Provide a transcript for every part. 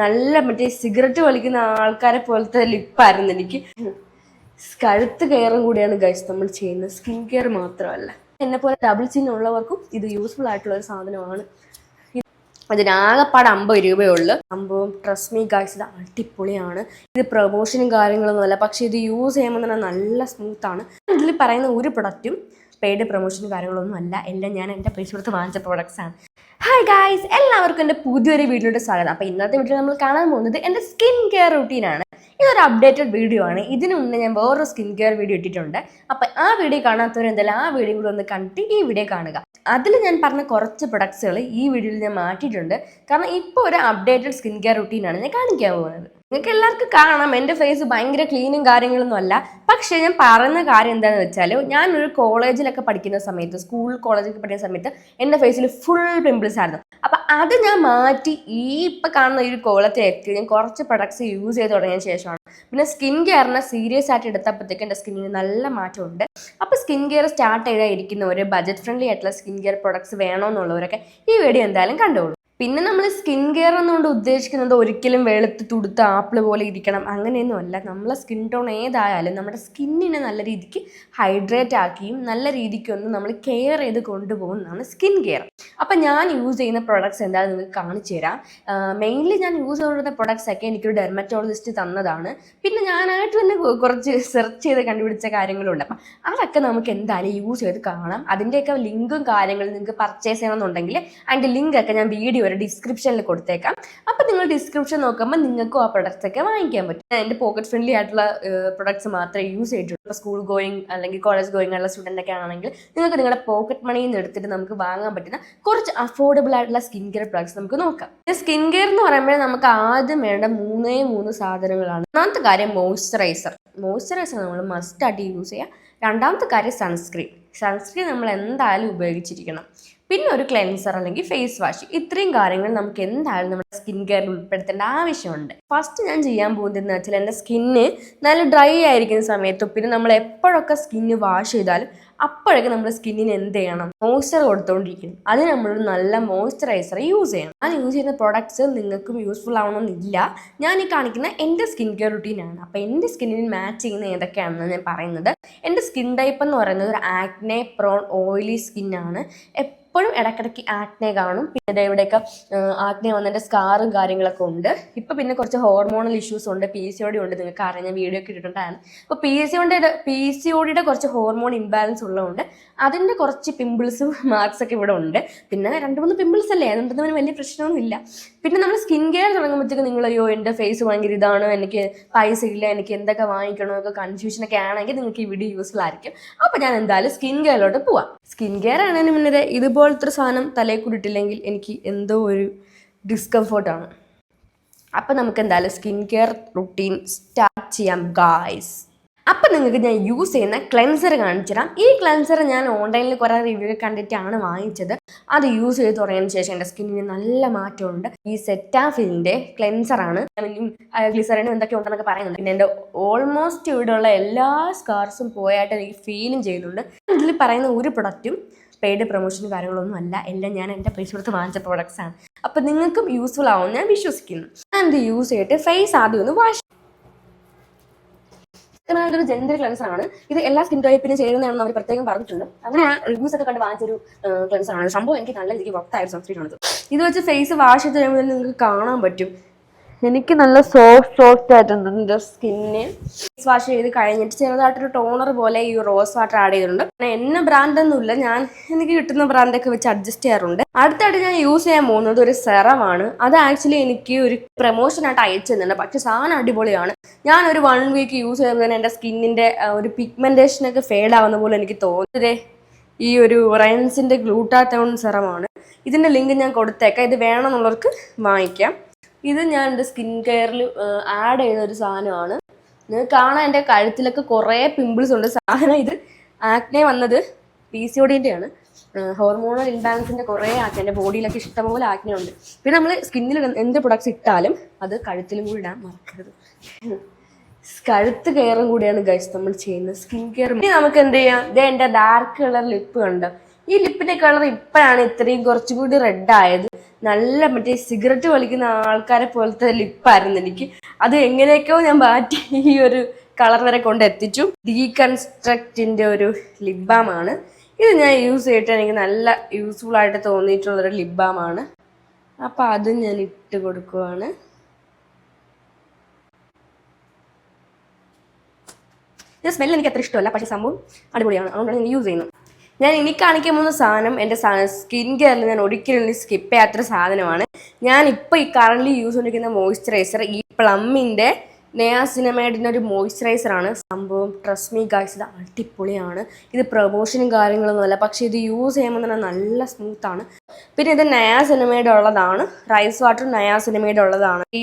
നല്ല മറ്റേ സിഗരറ്റ് വലിക്കുന്ന ആൾക്കാരെ പോലത്തെ ലിപ്പായിരുന്നു എനിക്ക്. കഴുത്ത് കെയറും കൂടിയാണ് ഗൈസ് നമ്മൾ ചെയ്യുന്നത്, സ്കിൻ കെയർ മാത്രമല്ല. എന്നെ പോലെ ഡബിൾ ചിൻ ഉള്ളവർക്കും ഇത് യൂസ്ഫുൾ ആയിട്ടുള്ള ഒരു സാധനമാണ്. അതിനാകെപ്പാട് 50 രൂപയുള്ളു. സംഭവം ട്രസ്റ്റ് മീ ഗൈസ്, ഇത് അടിപൊളിയാണ്. ഇത് പ്രൊമോഷനും കാര്യങ്ങളൊന്നും അല്ല, പക്ഷെ ഇത് യൂസ് ചെയ്യുമ്പോൾ തന്നെ നല്ല സ്മൂത്താണ്. ഇതിൽ പറയുന്ന ഒരു പ്രൊഡക്റ്റും പെയ്ഡ് പ്രൊമോഷനും കാര്യങ്ങളൊന്നും അല്ല, എല്ലാം ഞാൻ എൻ്റെ പൈസ കൊടുത്ത് വാങ്ങിച്ച പ്രോഡക്ട്സ് ആണ്. ഹായ് ഗായ്സ്, എല്ലാവർക്കും എൻ്റെ പുതിയൊരു വീഡിയോയുടെ സ്വാഗതം. അപ്പോൾ ഇന്നത്തെ വീഡിയോ നമ്മൾ കാണാൻ പോകുന്നത് എൻ്റെ സ്കിൻ കെയർ റുട്ടീനാണ്. ഇതൊരു അപ്ഡേറ്റഡ് വീഡിയോ ആണ്. ഇതിനു മുന്നേ ഞാൻ വേറൊരു സ്കിൻ കെയർ വീഡിയോ ഇട്ടിട്ടുണ്ട്. അപ്പം ആ വീഡിയോ കാണാത്തവരെന്തായാലും ആ വീഡിയോ കൂടെ ഒന്ന് കണ്ടിട്ട് ഈ വീഡിയോ കാണുക. അതിൽ ഞാൻ പറഞ്ഞ കുറച്ച് പ്രൊഡക്ട്സുകൾ ഈ വീഡിയോയിൽ ഞാൻ മാറ്റിയിട്ടുണ്ട്. കാരണം ഇപ്പോൾ ഒരു അപ്ഡേറ്റഡ് സ്കിൻ കെയർ റുട്ടീനാണ് ഞാൻ കാണിക്കാൻ പോകുന്നത്. നിങ്ങൾക്ക് എല്ലാവർക്കും കാണാം എൻ്റെ ഫേസ് ഭയങ്കര ക്ലീനും കാര്യങ്ങളൊന്നും അല്ല. പക്ഷേ ഞാൻ പറയുന്ന കാര്യം എന്താണെന്ന് വെച്ചാൽ, ഞാനൊരു കോളേജിലൊക്കെ പഠിക്കുന്ന സമയത്ത്, സ്കൂൾ കോളേജിലൊക്കെ പഠിക്കുന്ന സമയത്ത് എൻ്റെ ഫേസിൽ ഫുൾ പിമ്പിൾസ് ആയിരുന്നു. അപ്പം അത് ഞാൻ മാറ്റി ഈ ഇപ്പം കാണുന്ന ഒരു കോളത്തിലെത്തി ഞാൻ കുറച്ച് പ്രൊഡക്ട്സ് യൂസ് ചെയ്ത് തുടങ്ങിയ ശേഷമാണ്. പിന്നെ സ്കിൻ കെയറിനെ സീരിയസ് ആയിട്ട് എടുത്തപ്പോഴത്തേക്ക് എൻ്റെ സ്കിന്നിന് നല്ല മാറ്റമുണ്ട്. അപ്പോൾ സ്കിൻ കെയർ സ്റ്റാർട്ട് ചെയ്തായിരിക്കുന്നവർ ബജറ്റ് ഫ്രണ്ട്ലി ആയിട്ടുള്ള സ്കിൻ കെയർ പ്രൊഡക്ട്സ് വേണമെന്നുള്ളവരൊക്കെ ഈ വീഡിയോ എന്തായാലും കണ്ടോളൂ. പിന്നെ നമ്മൾ സ്കിൻ കെയർ എന്നുകൊണ്ട് ഉദ്ദേശിക്കുന്നത് ഒരിക്കലും വെളുത്ത് തുടുത്ത ആപ്പിൾ പോലെ ഇരിക്കണം അങ്ങനെയൊന്നും അല്ല. നമ്മളെ സ്കിൻ ടോൺ ഏതായാലും നമ്മുടെ സ്കിന്നിനെ നല്ല രീതിക്ക് ഹൈഡ്രേറ്റ് ആക്കിയും നല്ല രീതിക്കൊന്ന് നമ്മൾ കെയർ ചെയ്ത് കൊണ്ടുപോകുന്നതാണ് സ്കിൻ കെയർ. അപ്പം ഞാൻ യൂസ് ചെയ്യുന്ന പ്രൊഡക്ട്സ് എന്താണെന്ന് നിങ്ങൾക്ക് കാണിച്ചു തരാം. മെയിൻലി ഞാൻ യൂസ് ചെയ്യുന്ന പ്രൊഡക്ട്സ് ഒക്കെ എനിക്കൊരു ഡെർമറ്റോളജിസ്റ്റ് തന്നതാണ്. പിന്നെ ഞാനായിട്ട് തന്നെ കുറച്ച് സെർച്ച് ചെയ്ത് കണ്ടുപിടിച്ച കാര്യങ്ങളുണ്ട്. അപ്പം അതൊക്കെ നമുക്ക് എന്തായാലും യൂസ് ചെയ്ത് കാണാം. അതിൻ്റെയൊക്കെ ലിങ്കും കാര്യങ്ങളും നിങ്ങൾക്ക് പർച്ചേസ് ചെയ്യണമെന്നുണ്ടെങ്കിൽ അതിൻ്റെ ലിങ്കൊക്കെ ഞാൻ വീഡിയോ ഒരു ഡിസ്ക്രിപ്ഷനിൽ കൊടുത്തേക്കാം. അപ്പം നിങ്ങൾ ഡിസ്ക്രിപ്ഷൻ നോക്കുമ്പോൾ നിങ്ങൾക്കും ആ പ്രൊഡക്ട്സ് ഒക്കെ വാങ്ങിക്കാൻ പറ്റും. എൻ്റെ പോക്കറ്റ് ഫ്രണ്ട്ലി ആയിട്ടുള്ള പ്രൊഡക്ട്സ് മാത്രമേ യൂസ് ചെയ്തിട്ടുള്ളൂ. ഇപ്പോൾ സ്കൂൾ ഗോയിങ് അല്ലെങ്കിൽ കോളേജ് ഗോയിങ് ഉള്ള സ്റ്റുഡൻ്റ് ഒക്കെ ആണെങ്കിൽ നിങ്ങൾക്ക് നിങ്ങളുടെ പോക്കറ്റ് മണിയിൽ നിന്ന് എടുത്തിട്ട് നമുക്ക് വാങ്ങാൻ പറ്റുന്ന കുറച്ച് അഫോർഡബിൾ ആയിട്ടുള്ള സ്കിൻ കെയർ പ്രൊഡക്ട്സ് നമുക്ക് നോക്കാം. സ്കിൻ കെയർ എന്ന് പറയുമ്പോൾ നമുക്ക് ആദ്യം വേണ്ട മൂന്ന് സാധനങ്ങളാണ്. ഒന്നാമത്തെ കാര്യം മോയ്സ്ചറൈസർ നമ്മൾ മസ്റ്റ് ആയിട്ട് യൂസ് ചെയ്യുക. രണ്ടാമത്തെ കാര്യം സൺസ്ക്രീൻ നമ്മൾ എന്തായാലും ഉപയോഗിച്ചിരിക്കണം. പിന്നെ ഒരു ക്ലെൻസർ അല്ലെങ്കിൽ ഫേസ് വാഷ്. ഇത്രയും കാര്യങ്ങൾ നമുക്ക് എന്തായാലും നമ്മുടെ സ്കിൻ കെയറിൽ ഉൾപ്പെടുത്തേണ്ട ആവശ്യമുണ്ട്. ഫസ്റ്റ് ഞാൻ ചെയ്യാൻ പോകുന്നതെന്ന് വെച്ചാൽ, എൻ്റെ സ്കിന്ന് നല്ല ഡ്രൈ ആയിരിക്കുന്ന സമയത്തും പിന്നെ നമ്മൾ എപ്പോഴൊക്കെ സ്കിന്ന് വാഷ് ചെയ്താലും അപ്പോഴൊക്കെ നമ്മുടെ സ്കിന്നിന് എന്ത് ചെയ്യണം, മോയ്സ്ചർ കൊടുത്തുകൊണ്ടിരിക്കണം. അതിന് നമ്മളൊരു നല്ല മോയ്സ്ചറൈസർ യൂസ് ചെയ്യണം. ഞാൻ യൂസ് ചെയ്യുന്ന പ്രൊഡക്ട്സ് നിങ്ങൾക്കും യൂസ്ഫുൾ ആവണമെന്നില്ല. ഞാൻ ഈ കാണിക്കുന്ന എൻ്റെ സ്കിൻ കെയർ റുട്ടീനാണ്. അപ്പോൾ എൻ്റെ സ്കിന്നിന് മാച്ച് ചെയ്യുന്ന ഏതൊക്കെയാണെന്ന് ഞാൻ പറയുന്നത്. എൻ്റെ സ്കിൻ ടൈപ്പ് എന്ന് പറയുന്നത് ഒരു ആക്നെ പ്രോൺ ഓയിലി സ്കിന്നാണ്. എപ്പോഴും ഇടയ്ക്കിടയ്ക്ക് ആക്നെ കാണും. പിന്നെ ഇവിടെയൊക്കെ ആക്നെ വന്നതിൻ്റെ സ്കാറും കാര്യങ്ങളൊക്കെ ഉണ്ട്. ഇപ്പം പിന്നെ കുറച്ച് ഹോർമോണൽ ഇഷ്യൂസ് ഉണ്ട്, PCOD ഉണ്ട്. നിങ്ങൾക്ക് അറിയാം, ഞാൻ വീഡിയോ ഒക്കെ ഇട്ടിട്ടുണ്ടായിരുന്നു. അപ്പോൾ PCODയുടെ കുറച്ച് ഹോർമോൺ ഇംബാലൻസ് ഉള്ളതുകൊണ്ട് അതിൻ്റെ കുറച്ച് പിമ്പിൾസും മാർക്സ് ഒക്കെ ഇവിടെ ഉണ്ട്. പിന്നെ 2-3 പിമ്പിൾസ് അല്ലേ, അതുകൊണ്ടൊന്നും വലിയ പ്രശ്നമൊന്നുമില്ല. പിന്നെ നമ്മൾ സ്കിൻ കെയർ തുടങ്ങുമ്പോഴത്തേക്ക് നിങ്ങൾ അയ്യോ എൻ്റെ ഫേസ് ഭയങ്കര ഇതാണ്, എനിക്ക് പൈസ ഇല്ല, എനിക്ക് എന്തൊക്കെ വാങ്ങിക്കണോ ഒക്കെ കൺഫ്യൂഷനൊക്കെ ആണെങ്കിൽ നിങ്ങൾക്ക് ഈ വീഡിയോ യൂസ്ഫുൾ ആയിരിക്കും. അപ്പോൾ ഞാൻ എന്തായാലും സ്കിൻ കെയറിലോട്ട് പോവാം. സ്കിൻ കെയർ ആണെങ്കിൽ മുന്നേ ഇതുപോലത്തെ സാധനം തലയിൽ കൂടി ഇട്ടില്ലെങ്കിൽ എനിക്ക് എന്തോ ഒരു ഡിസ്കംഫോർട്ടാണ്. അപ്പം നമുക്ക് എന്തായാലും സ്കിൻ കെയർ റുട്ടീൻ സ്റ്റാർട്ട് ചെയ്യാം ഗായ്സ്. അപ്പം നിങ്ങൾക്ക് ഞാൻ യൂസ് ചെയ്യുന്ന ക്ലെൻസർ കാണിച്ചു തരാം. ഈ ക്ലെൻസർ ഞാൻ ഓൺലൈനിൽ കുറേ റിവ്യൂ കണ്ടിട്ടാണ് വാങ്ങിച്ചത്. അത് യൂസ് ചെയ്ത് തുടങ്ങിയതിന് ശേഷം എൻ്റെ സ്കിന്നിന് നല്ല മാറ്റമുണ്ട്. ഈ സെറ്റാഫിലിൻ്റെ ക്ലെൻസറാണ്. ഗ്ലിസറിനും എന്തൊക്കെ ഉണ്ടെന്നൊക്കെ പറയുന്നുണ്ട്. പിന്നെ എൻ്റെ ഓൾമോസ്റ്റ് ഇവിടെയുള്ള എല്ലാ സ്കാർസും പോയായിട്ട് എനിക്ക് ഫീലും ചെയ്യുന്നുണ്ട്. ഇതിൽ പറയുന്ന ഒരു പ്രൊഡക്റ്റും പെയ്ഡ് പ്രൊമോഷനും കാര്യങ്ങളൊന്നും അല്ല, എല്ലാം ഞാൻ എൻ്റെ പൈസ കൊടുത്ത് വാങ്ങിച്ച പ്രോഡക്ട്സ് ആണ്. അപ്പം നിങ്ങൾക്കും യൂസ്ഫുൾ ആവുമെന്ന് ഞാൻ വിശ്വസിക്കുന്നു. ഞാൻ ഇത് യൂസ് ചെയ്തിട്ട് ഫേസ് ആദ്യം ഒന്ന് വാഷ്. ഇതൊരു ജെൻഡർ ക്ലെൻസർ ആണ്. ഇത് എല്ലാ സ്കിൻ ടൈപ്പിനും ചേരുന്നതാണെന്ന് അവർ പ്രത്യേകം പറഞ്ഞിട്ടുണ്ട്. അങ്ങനെ റിവ്യൂസ് ഒക്കെ കണ്ട് വാങ്ങിച്ചൊരു ക്ലെൻസർ ആണ്. സംഭവം എനിക്ക് നല്ല രീതിക്ക് വർത്തായ സൺസ്ക്രീൻ ആണ്. ഇത് വെച്ച് ഫേസ് വാഷ് ചെയ്ത് കഴിയുമ്പോൾ നിങ്ങൾക്ക് കാണാൻ പറ്റും എനിക്ക് നല്ല സോഫ്റ്റ് ആയിട്ടുണ്ട് എൻ്റെ സ്കിന്ന്. ഫേസ് വാഷ് ചെയ്ത് കഴിഞ്ഞിട്ട് ചെറുതായിട്ടൊരു ടോണർ പോലെ ഈ റോസ് വാട്ടർ ആഡ് ചെയ്തിട്ടുണ്ട്. എന്നെ ബ്രാൻഡൊന്നുമില്ല, ഞാൻ എനിക്ക് കിട്ടുന്ന ബ്രാൻഡൊക്കെ വെച്ച് അഡ്ജസ്റ്റ് ചെയ്യാറുണ്ട്. അടുത്തായിട്ട് ഞാൻ യൂസ് ചെയ്യാൻ പോകുന്നത് ഒരു സെറമാണ്. അത് ആക്ച്വലി എനിക്ക് ഒരു പ്രൊമോഷനായിട്ട് അയച്ചു തന്നിട്ടുണ്ട്. പക്ഷെ സാധനം അടിപൊളിയാണ്. ഞാൻ ഒരു 1 വീക്ക് യൂസ് ചെയ്യുമ്പോൾ തന്നെ എൻ്റെ സ്കിന്നിൻ്റെ ഒരു പിഗ്മെൻറ്റേഷനൊക്കെ ഫെയ്ഡ് ആവുന്ന പോലെ എനിക്ക് തോന്നുന്നത് ഈ ഒരു റെൻസിൻ്റെ ഗ്ലൂട്ടാത്തോൺ സെറമാണ്. ഇതിൻ്റെ ലിങ്ക് ഞാൻ കൊടുത്തേക്കാം. ഇത് വേണമെന്നുള്ളവർക്ക് വാങ്ങിക്കാം. ഇത് ഞാൻ എൻ്റെ സ്കിൻ കെയറിൽ ആഡ് ചെയ്ത ഒരു സാധനമാണ്. നിങ്ങൾക്ക് കാണാൻ എൻ്റെ കഴുത്തിലൊക്കെ കുറേ പിമ്പിൾസ് ഉണ്ട്. സാധനം ഇത് ആക്നെ വന്നത് PCODൻ്റെ ആണ്. ഹോർമോണൽ ഇംബാലൻസിൻ്റെ കുറേ ആക്നെ എൻ്റെ ബോഡിയിലൊക്കെ ഇഷ്ടംപോലെ ആക്നെ ഉണ്ട്. പിന്നെ നമ്മൾ സ്കിന്നിൽ എന്ത് പ്രൊഡക്ട്സ് ഇട്ടാലും അത് കഴുത്തിലും കൂടി ഇടാൻ മറക്കരുത്. കഴുത്ത് കെയറും കൂടിയാണ് ഗൈസ് നമ്മൾ ചെയ്യുന്നത് സ്കിൻ കെയർ. ഇനി നമുക്ക് എന്ത് ചെയ്യാം, ഇത് എൻ്റെ ഡാർക്ക് കളർ ലിപ്പ് കണ്ടോ, ഈ ലിപ്പിന്റെ കളർ ഇപ്പോഴാണ് ഇത്രയും കുറച്ചും കൂടി റെഡ് ആയത്. നല്ല മറ്റേ സിഗരറ്റ് വലിക്കുന്ന ആൾക്കാരെ പോലത്തെ ലിപ്പായിരുന്നു എനിക്ക്. അത് എങ്ങനെയൊക്കെയോ ഞാൻ മാറ്റി ഈ ഒരു കളർ വരെ കൊണ്ടെത്തിച്ചു. ഡീകൺസ്ട്രക്റ്റിന്റെ ഒരു ലിപ് ബാം ആണ് ഇത്. ഞാൻ യൂസ് ചെയ്തിട്ട് എനിക്ക് നല്ല യൂസ്ഫുൾ ആയിട്ട് തോന്നിയിട്ടുള്ളൊരു ലിപ് ബാം ആണ്. അപ്പം അത് ഞാൻ ഇട്ട് കൊടുക്കുവാണ്. ഇത് സ്മെൽ എനിക്ക് അത്ര ഇഷ്ടമല്ല, പക്ഷേ സംഭവം അടിപൊളിയാണ്, അതുകൊണ്ടാണ് ഞാൻ യൂസ് ചെയ്യുന്നത്. ഞാൻ ഇനി കാണിക്കാൻ പോകുന്ന സാധനം എൻ്റെ സ്കിൻ കെയറിൽ ഞാൻ ഒരിക്കലും സ്കിപ്പ് ചെയ്യാത്തൊരു സാധനമാണ്. ഞാനിപ്പോൾ ഈ കറൻ്റ് യൂസ് ചെയ്തിരിക്കുന്ന മോയ്സ്ചറൈസർ ഈ പ്ലമ്മിൻ്റെ നയാസിനമൈഡിൻ്റെ ഒരു മോയ്സ്ചറൈസറാണ്. സംഭവം ട്രസ്റ്റ് മീ ഗൈസ്, ഇത് അടിപൊളിയാണ്. ഇത് പ്രൊമോഷനും കാര്യങ്ങളൊന്നുമല്ല, പക്ഷേ ഇത് യൂസ് ചെയ്യുമ്പോൾ തന്നെ നല്ല സ്മൂത്താണ്. പിന്നെ ഇത് നയാസിനമൈഡ് ഉള്ളതാണ്, റൈസ് വാട്ടർ നയാസിനമൈഡ് ഉള്ളതാണ്. ഈ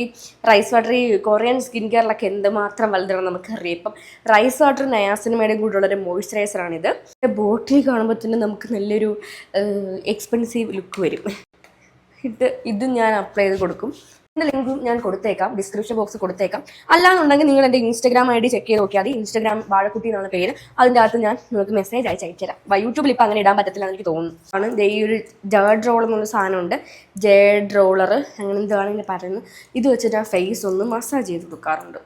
റൈസ് വാട്ടർ ഈ കൊറിയൻ സ്കിൻ കെയറിലൊക്കെ എന്തുമാത്രം വലുതാണ് നമുക്കറിയാം. ഇപ്പം റൈസ് വാട്ടർ നയാസിനമൈഡും കൂടെയുള്ളൊരു മോയ്സ്ചറൈസറാണിത്. ബോട്ടിൽ കാണുമ്പോൾ തന്നെ നമുക്ക് നല്ലൊരു എക്സ്പെൻസീവ് ലുക്ക് വരും. ഇത് ഞാൻ അപ്ലൈ ചെയ്ത് കൊടുക്കും. ഇതിൻ്റെ ലിങ്കും ഞാൻ കൊടുത്തേക്കാം, ഡിസ്ക്രിപ്ഷൻ ബോക്സ് കൊടുത്തേക്കാം. അല്ലാന്നുണ്ടെങ്കിൽ നിങ്ങൾ എൻ്റെ ഇൻസ്റ്റാഗ്രാം ID ചെക്ക് ചെയ്ത് നോക്കിയാൽ മതി. ഇൻസ്റ്റാഗ്രാം വാഴക്കുട്ടി എന്നാണ് പേര്. അതിൻ്റെ അകത്ത് ഞാൻ നിങ്ങൾക്ക് മെസ്സേജ് അയച്ചുതരാം. യൂട്യൂബിൽ ഇപ്പം അങ്ങനെ ഇടാൻ പറ്റത്തില്ല എന്ന് എനിക്ക് തോന്നുന്നു. ആണ് ഈ ഒരു ജേഡ് റോളർ എന്നുള്ള സാധനമുണ്ട്, ജേഡ് റോളർ അങ്ങനെ എന്താണെങ്കിലും പറയുന്നത്. ഇത് വെച്ചിട്ട് ആ ഫേസ് ഒന്ന് മസാജ് ചെയ്ത് കൊടുക്കാറുണ്ട്.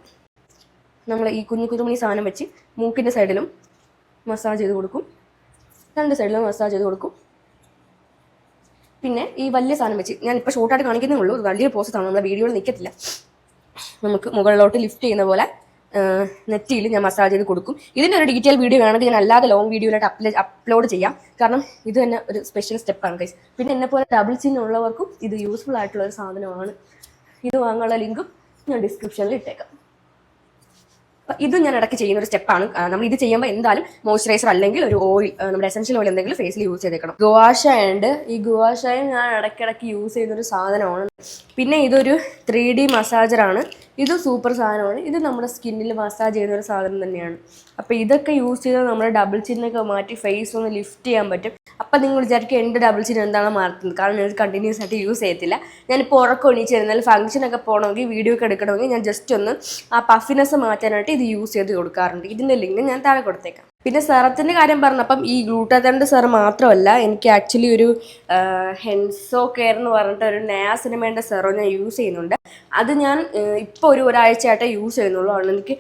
നമ്മൾ ഈ കുഞ്ഞുമണി സാധനം വെച്ച് മൂക്കിൻ്റെ സൈഡിലും മസാജ് ചെയ്ത് കൊടുക്കും, രണ്ട് സൈഡിലും മസാജ് ചെയ്ത് കൊടുക്കും. പിന്നെ ഈ വലിയ സാധനം വെച്ച് ഞാനിപ്പോൾ ഷോർട്ടായിട്ട് കാണിക്കുന്നേ ഉള്ളൂ, വലിയ പ്രോസസ്സാണ്, നമ്മുടെ വീഡിയോയിൽ നിൽക്കത്തില്ല. നമുക്ക് മുകളിലോട്ട് ലിഫ്റ്റ് ചെയ്യുന്ന പോലെ നെറ്റിയിൽ ഞാൻ മസാജ് ചെയ്ത് കൊടുക്കും. ഇതിൻ്റെ ഒരു ഡീറ്റെയിൽ വീഡിയോ വേണമെങ്കിൽ ഞാൻ അല്ലാതെ ലോങ് വീഡിയോയിലായിട്ട് അപ്ലോഡ് ചെയ്യാം, കാരണം ഇത് തന്നെ ഒരു സ്പെഷ്യൽ സ്റ്റെപ്പാണ് ഗൈസ്. പിന്നെ എന്നെപ്പോലെ ഡബിൾ ചിൻ ഉള്ളവർക്കും ഇത് യൂസ്ഫുൾ ആയിട്ടുള്ള ഒരു സാധനമാണ്. ഇത് വാങ്ങാനുള്ള ലിങ്കും ഞാൻ ഡിസ്ക്രിപ്ഷനിൽ ഇട്ടേക്കാം. ഇത് ഞാൻ ഇടയ്ക്ക് ചെയ്യുന്ന ഒരു സ്റ്റെപ്പാണ്. നമ്മൾ ഇത് ചെയ്യുമ്പോൾ എന്തായാലും മോയ്സ്ചറൈസർ അല്ലെങ്കിൽ ഒരു ഓയിൽ, നമ്മുടെ എസൻഷ്യൽ ഓയിൽ എന്തെങ്കിലും ഫേസിൽ യൂസ് ചെയ്തേക്കണം. ഗുവാഷ ഉണ്ട്, ഈ ഗുവാഷയും ഞാൻ ഇടയ്ക്കിടയ്ക്ക് യൂസ് ചെയ്യുന്നൊരു സാധനമാണ്. പിന്നെ ഇതൊരു 3D മസാജറാണ്. ഇത് സൂപ്പർ സാധനമാണ്. ഇത് നമ്മുടെ സ്കിന്നിൽ മസാജ് ചെയ്യുന്ന ഒരു സാധനം തന്നെയാണ്. അപ്പോൾ ഇതൊക്കെ യൂസ് ചെയ്താൽ നമ്മുടെ ഡബിൾ ചിന്നൊക്കെ മാറ്റി ഫേസ് ഒന്ന് ലിഫ്റ്റ് ചെയ്യാൻ പറ്റും. അപ്പം നിങ്ങൾ വിചാരിക്കും എൻ്റെ ഡബിൾ ചിൻ എന്താണ് മാറുന്നത്, കാരണം ഞാൻ കണ്ടിന്യൂസ് ആയിട്ട് യൂസ് ചെയ്യത്തില്ല. ഞാനിപ്പോൾ ഉറക്കം എണീച്ചിരുന്നാൽ ഫംഗ്ഷനൊക്കെ പോകണമെങ്കിൽ വീഡിയോ ഒക്കെ എടുക്കണമെങ്കിൽ ഞാൻ ജസ്റ്റ് ഒന്ന് ആ പഫിനെസ് മാറ്റാനായിട്ട് ഇത് യൂസ് ചെയ്ത് കൊടുക്കാറുണ്ട്. ഇതിൻ്റെ ലിങ്ക് ഞാൻ താഴെ കൊടുത്തേക്കാം. പിന്നെ സെറത്തിൻ്റെ കാര്യം പറഞ്ഞപ്പം ഈ ഗ്ലൂട്ടാത്തൈൻ്റെ സെറം മാത്രമല്ല, എനിക്ക് ആക്ച്വലി ഒരു ഹെൻസോ കെയർ എന്ന് പറഞ്ഞിട്ട് ഒരു നയാസിനമൈഡിൻ്റെ സെറം ഞാൻ യൂസ് ചെയ്യുന്നുണ്ട്. അത് ഞാൻ ഇപ്പോൾ ഒരാഴ്ചയായിട്ടേ യൂസ് ചെയ്യുന്നുള്ളൂ. അതുകൊണ്ട് എനിക്ക്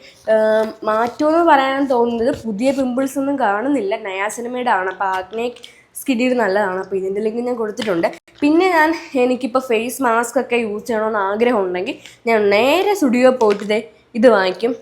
മാറ്റമെന്ന് പറയാൻ തോന്നുന്നത് പുതിയ പിമ്പിൾസ് ഒന്നും കാണുന്നില്ല, നയാസിനമൈഡ് ആണ്. അപ്പോൾ ആക്നെ സ്കിന്നിന് നല്ലതാണ്. അപ്പോൾ ഇതിൻ്റെ ലിങ്ക് ഞാൻ കൊടുത്തിട്ടുണ്ട്. പിന്നെ എനിക്കിപ്പോൾ ഫേസ് മാസ്ക് ഒക്കെ യൂസ് ചെയ്യണമെന്ന് ആഗ്രഹം ഉണ്ടെങ്കിൽ ഞാൻ നേരെ സ്റ്റുഡിയോ പോയിട്ട് ഇത് വാങ്ങിക്കും.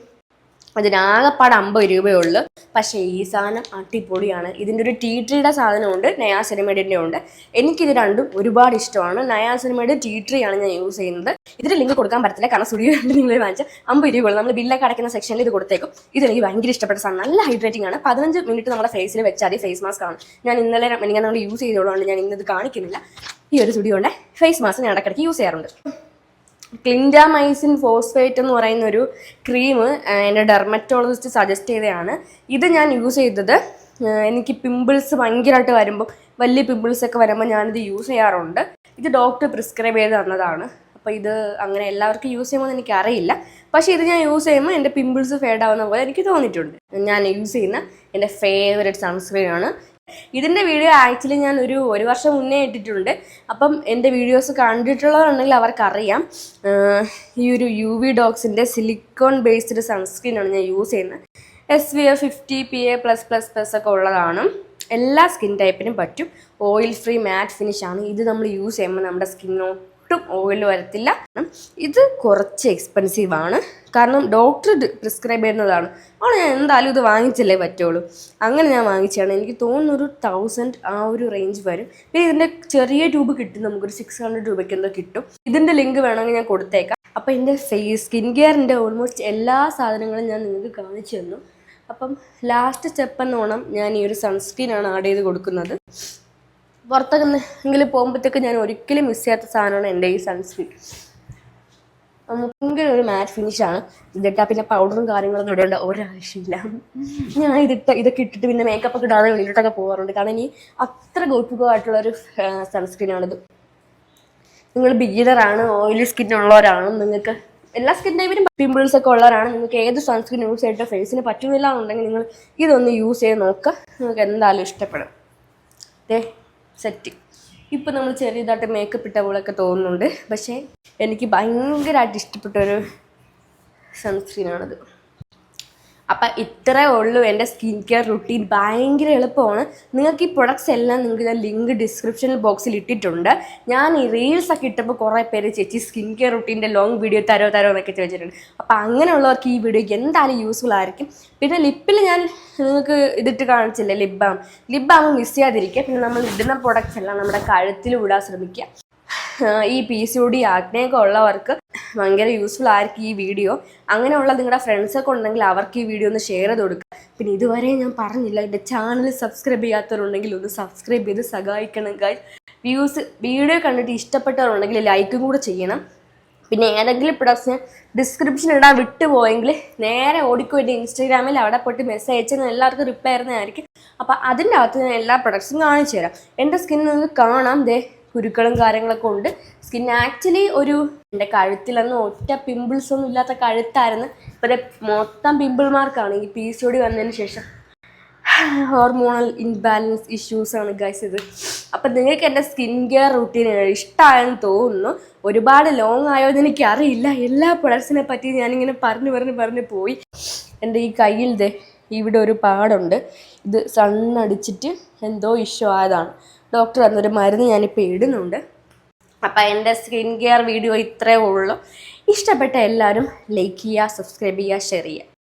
അതിനാകെപ്പാട് 50 രൂപയേ ഉള്ളൂ. പക്ഷേ ഈ സാധനം അടിപൊളിയാണ്. ഇതിൻ്റെ ഒരു ടീ ട്രീയുടെ സാധനമുണ്ട്, നയാസിനമൈഡിൻ്റെ ഉണ്ട്. എനിക്കിത് രണ്ടും ഒരുപാട് ഇഷ്ടമാണ്. നയാസിനമൈഡ് ടീ ട്രീ ആണ് ഞാൻ യൂസ് ചെയ്യുന്നത്. ഇതിൻ്റെ ലിങ്ക് കൊടുക്കാൻ പറ്റത്തില്ല, കാരണം സ്റ്റുഡിയോ നിങ്ങൾ വാങ്ങിച്ചാൽ 50 രൂപയുള്ളൂ. നമ്മൾ ബില്ലൊക്കെ അടയ്ക്കുന്ന സെക്ഷനിൽ ഇത് കൊടുത്തേക്കും. ഇതെനിക്ക് ഭയങ്കര ഇഷ്ടപ്പെട്ട സാധനം. നല്ല ഹൈഡ്രേറ്റിംഗ് ആണ്. 15 മിനിറ്റ് നമ്മുടെ ഫേസിൽ വെച്ചാൽ മതി. ഫേസ് മാസ്ക് ആണ്. ഞാൻ ഇന്നലെ നമ്മൾ യൂസ് ചെയ്തോളാണ്ട് ഞാൻ ഇന്നത് കാണിക്കുന്നില്ല. ഈ ഒരു സ്റ്റുഡിയോയുടെ ഫേസ് മാസ്ക് ഞാൻ ഇടയ്ക്കിടയ്ക്ക് യൂസ് ചെയ്യാറുണ്ട്. ക്ലിൻഡാമൈസിൻ ഫോസ്ഫേറ്റ് എന്ന് പറയുന്ന ഒരു ക്രീം എൻ്റെ ഡെർമറ്റോളജിസ്റ്റ് സജസ്റ്റ് ചെയ്തതാണ്. ഇത് ഞാൻ യൂസ് ചെയ്തത് എനിക്ക് പിമ്പിൾസ് ഭയങ്കരമായിട്ട് വരുമ്പോൾ, വലിയ പിമ്പിൾസൊക്കെ വരുമ്പോൾ ഞാനിത് യൂസ് ചെയ്യാറുണ്ട്. ഇത് ഡോക്ടർ പ്രിസ്ക്രൈബ് ചെയ്ത് തന്നതാണ്. അപ്പോൾ ഇത് അങ്ങനെ എല്ലാവർക്കും യൂസ് ചെയ്യുമ്പോൾ എനിക്കറിയില്ല, പക്ഷേ ഇത് ഞാൻ യൂസ് ചെയ്യുമ്പോൾ എൻ്റെ പിമ്പിൾസ് ഫേഡ് ആവുന്ന പോലെ എനിക്ക് തോന്നിയിട്ടുണ്ട്. ഞാൻ യൂസ് ചെയ്യുന്ന എൻ്റെ ഫേവറേറ്റ് സൺസ്ക്രീൻ ആണ്. ഇതിൻ്റെ വീഡിയോ ആക്ച്വലി ഞാൻ ഒരു വർഷം മുന്നേ ഇട്ടിട്ടുണ്ട്. അപ്പം എൻ്റെ വീഡിയോസ് കണ്ടിട്ടുള്ളതുണ്ടെങ്കിൽ അവർക്കറിയാം. ഈ ഒരു UV ഡോക്സിൻ്റെ സിലിക്കോൺ ബേസ്ഡ് സൺസ്ക്രീനാണ് ഞാൻ യൂസ് ചെയ്യുന്നത്. SPF 50 PA+++ ഒക്കെ ഉള്ളതാണ്. എല്ലാ സ്കിൻ ടൈപ്പിനും പറ്റും. ഓയിൽ ഫ്രീ മാറ്റ് ഫിനിഷാണ്. ഇത് നമ്മൾ യൂസ് ചെയ്യുമ്പോൾ നമ്മുടെ സ്കിന്നൊട്ടും ഓയിൽ വരത്തില്ല. ഇത് കുറച്ച് എക്സ്പെൻസീവാണ്, കാരണം ഡോക്ടർ പ്രിസ്ക്രൈബ് ചെയ്യുന്നതാണ്. അവിടെ ഞാൻ എന്തായാലും ഇത് വാങ്ങിച്ചല്ലേ പറ്റുള്ളൂ. അങ്ങനെ ഞാൻ വാങ്ങിച്ചതാണ്. എനിക്ക് തോന്നുന്നു ഒരു 1000 ആ ഒരു റേഞ്ച് വരും. പിന്നെ ഇതിൻ്റെ ചെറിയ ട്യൂബ് കിട്ടും, നമുക്കൊരു 600 രൂപയ്ക്ക് എന്തോ കിട്ടും. ഇതിൻ്റെ ലിങ്ക് വേണമെങ്കിൽ ഞാൻ കൊടുത്തേക്കാം. അപ്പോൾ എൻ്റെ സ്കിൻ കെയറിൻ്റെ ഓൾമോസ്റ്റ് എല്ലാ സാധനങ്ങളും ഞാൻ നിങ്ങൾക്ക് കാണിച്ചു തന്നു. അപ്പം ലാസ്റ്റ് സ്റ്റെപ്പ് എന്നോണം ഞാൻ ഈ ഒരു സൺസ്ക്രീനാണ് ആഡ് ചെയ്ത് കൊടുക്കുന്നത്. പുറത്തൊക്കെ എങ്കിലും പോകുമ്പോഴത്തേക്ക് ഞാൻ ഒരിക്കലും മിസ് ചെയ്യാത്ത സാധനമാണ് എൻ്റെ ഈ സൺസ്ക്രീൻ. ഭയങ്കര ഒരു മാറ്റ് ഫിനിഷാണ്. ഇതിട്ടാൽ പിന്നെ പൗഡറും കാര്യങ്ങളൊന്നും ഇടേണ്ട ഒരാവശ്യമില്ല. ഞാൻ ഇതൊക്കെ ഇട്ടിട്ട് പിന്നെ മേക്കപ്പ് ഒക്കെ ഇടാതെ വെളിയിലോട്ടൊക്കെ പോകാറുണ്ട്, കാരണം ഇനി അത്ര ഗോട്ടുകമായിട്ടുള്ളൊരു സൺസ്ക്രീനാണിത്. നിങ്ങൾ ബിഗിനറാണ്, ഓയിലി സ്കിൻ ഉള്ളവരാണ്, നിങ്ങൾക്ക് എല്ലാ സ്കിൻ ടൈപ്പിനും പിമ്പിൾസ് ഒക്കെ ഉള്ളവരാണ്, നിങ്ങൾക്ക് ഏത് സൺസ്ക്രീൻ യൂസ് ചെയ്തിട്ട് ഫേസിന് പറ്റുന്നില്ല എന്നുണ്ടെങ്കിൽ നിങ്ങൾ ഇതൊന്ന് യൂസ് ചെയ്ത് നോക്കുക. നിങ്ങൾക്ക് എന്തായാലും ഇഷ്ടപ്പെടും. സെറ്റ്. ഇപ്പോൾ നമ്മൾ ചെറിയതായിട്ട് മേക്കപ്പ് ഇട്ട പോലൊക്കെ തോന്നുന്നുണ്ട്, പക്ഷേ എനിക്ക് ഭയങ്കരമായിട്ട് ഇഷ്ടപ്പെട്ടൊരു സൺസ്ക്രീനാണത്. അപ്പം ഇത്രേ ഉള്ളൂ എൻ്റെ സ്കിൻ കെയർ റുട്ടീൻ. ഭയങ്കര എളുപ്പമാണ്. നിങ്ങൾക്ക് ഈ പ്രൊഡക്ട്സ് എല്ലാം നിങ്ങൾക്ക് ഞാൻ ലിങ്ക് ഡിസ്ക്രിപ്ഷനിൽ ബോക്സിൽ ഇട്ടിട്ടുണ്ട്. ഞാൻ ഈ റീൽസൊക്കെ ഇട്ടപ്പോൾ കുറേ പേര് ചേച്ചി സ്കിൻ കെയർ റുട്ടീൻ്റെ ലോങ് വീഡിയോ തരോ എന്നൊക്കെ ചോദിച്ചിട്ടുണ്ട്. അപ്പോൾ അങ്ങനെയുള്ളവർക്ക് ഈ വീഡിയോ എന്തായാലും യൂസ്ഫുൾ ആയിരിക്കും. പിന്നെ ലിപ്പിൽ ഞാൻ നിങ്ങൾക്ക് ഇതിട്ട് കാണിച്ചില്ലേ, ലിപ് ബാം മിസ് ചെയ്യാതിരിക്കുക. പിന്നെ നമ്മൾ ഇടുന്ന പ്രൊഡക്ട്സ് എല്ലാം നമ്മുടെ കഴുത്തിൽ വിടാൻ ശ്രമിക്കുക. ഈ PCOD ആക്നെയൊക്കെ ഉള്ളവർക്ക് ഭയങ്കര യൂസ്ഫുൾ ആയിരിക്കും ഈ വീഡിയോ. അങ്ങനെയുള്ള നിങ്ങളുടെ ഫ്രണ്ട്സൊക്കെ ഉണ്ടെങ്കിൽ അവർക്ക് ഈ വീഡിയോ ഒന്ന് ഷെയർ ചെയ്ത് കൊടുക്കുക. പിന്നെ ഇതുവരെ ഞാൻ പറഞ്ഞില്ല, എൻ്റെ ചാനൽ സബ്സ്ക്രൈബ് ചെയ്യാത്തവരുണ്ടെങ്കിൽ ഒന്ന് സബ്സ്ക്രൈബ് ചെയ്ത് സഹായിക്കണം ഗൈസ്. വീഡിയോ കണ്ടിട്ട് ഇഷ്ടപ്പെട്ടവരുണ്ടെങ്കിൽ ലൈക്കും കൂടെ ചെയ്യണം. പിന്നെ ഏതെങ്കിലും പ്രൊഡക്ട്സ് ഡിസ്ക്രിപ്ഷൻ ഇടാൻ വിട്ടുപോയെങ്കിൽ നേരെ ഓടിക്കോ എൻ്റെ ഇൻസ്റ്റാഗ്രാമിൽ, അവിടെ പോയിട്ട് മെസ്സേജ് അയച്ചാൽ ഞാൻ എല്ലാവർക്കും റിപ്ലൈ ആയിരുന്നതായിരിക്കും. അപ്പോൾ അതിൻ്റെ അകത്ത് ഞാൻ എല്ലാ പ്രൊഡക്ട്സും കാണിച്ചു തരാം. എൻ്റെ സ്കിൻ നിങ്ങൾക്ക് കാണാം, കുരുക്കളും കാര്യങ്ങളൊക്കെ ഉണ്ട്. സ്കിൻ ആക്ച്വലി എൻ്റെ കഴുത്തിലൊന്നും ഒറ്റ പിമ്പിൾസ് ഒന്നും ഇല്ലാത്ത കഴുത്തായിരുന്നു. ഇപ്പോൾ മൊത്തം പിമ്പിൾ മാർക്കാണ് ഈ PCOD വന്നതിന് ശേഷം. ഹോർമോണൽ ഇൻബാലൻസ് ഇഷ്യൂസാണ് ഗൈസ് ഇത്. അപ്പം നിങ്ങൾക്ക് എൻ്റെ സ്കിൻ കെയർ റുട്ടീൻ ഇഷ്ടമായെന്ന് തോന്നുന്നു. ഒരുപാട് ലോങ് ആയോ എന്ന് എനിക്കറിയില്ല. എല്ലാ പ്രൊഡക്ട്സിനെ പറ്റി ഞാനിങ്ങനെ പറഞ്ഞു പോയി. എൻ്റെ ഈ കയ്യിൽ ഇവിടെ ഒരു പാടുണ്ട്. ഇത് സണ്ണടിച്ചിട്ട് എന്തോ ഇഷ്യൂ ആയതാണ്. ഡോക്ടർ തന്നൊരു മരുന്ന് ഞാനിപ്പോൾ ഇടുന്നുണ്ട്. അപ്പം എൻ്റെ സ്കിൻ കെയർ വീഡിയോ ഇത്രയേ ഉള്ളൂ. ഇഷ്ടപ്പെട്ട എല്ലാവരും ലൈക്ക് ചെയ്യുക, സബ്സ്ക്രൈബ് ചെയ്യുക, ഷെയർ ചെയ്യുക.